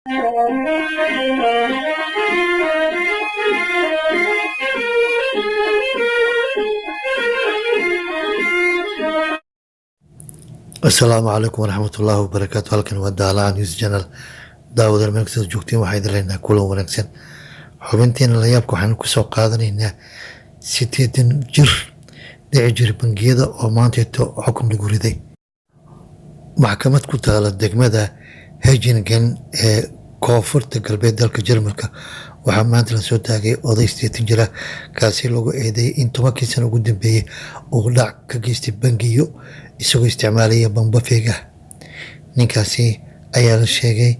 asalaamu calaykum waraxmatullaahi wabarakaatu. halkan waa daalaca news channel. daawadal meel kasta joogtiin waxaa idin leenahay kulan wanaagsan. xubinteena layaabka waxaanu kusoo qaadanaynaa 80 jir dhici jira bangiyada oo maanteeto xukun lagu riday. maxkamad ku taala degmada Hechingen ee koonfurta galbeed dalka Jarmalka waxaa maanta la soo taagay oday 80 jira kaasi lagu eedeeyay in 10 sano ugu dambeeyay uu dhac ka geystay bangiyo isagoo isticmaalaya bamba feeg ah. ninkaasi ayaa la sheegay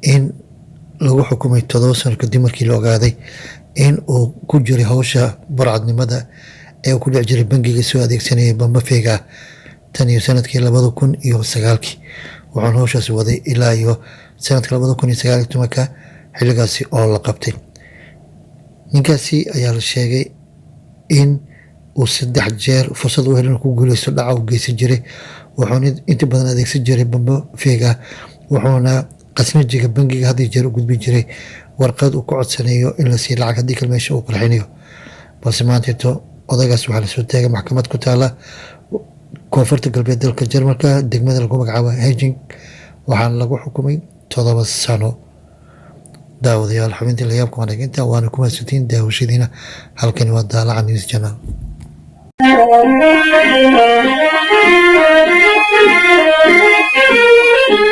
in lagu xukumay 7 sano kadib markii la ogaaday in uu ku jiray hawsha burcadnimada ee ku dhici jiray bangiga soo adeegsanaya bamba feeg ah tan iyo sanadkii 2009 waxaan hawshaas waday ilaa iyo sanadka 2019 xilligaasi oo la qabtay. ninkaasi ayaa la sheegay in uu 3 jeer fursad u helin ku guuleysto dhaca u geysan jiray, wuxuuna inta badan adeegsan jiray bamba feeg ah, wuxuuna qasnajiga bangiga had iyo jeer u gudbin jiray warqad uu ku codsanayo in la siiyo lacag haddii kale meesha uu qarxinayo. balse maanteeto odaygaas waxaa lasoo taagay maxkamad ku taala koonfurta galbeed dalka Jarmalka degmada lagu magacaabo Hechingen waxaana lagu xukumay 7 sano. daawadayaal xubintii layaabka wanaagsan waana ku mahadsantiin daawashadiina. halkani waa daalaca news channel. Thank you.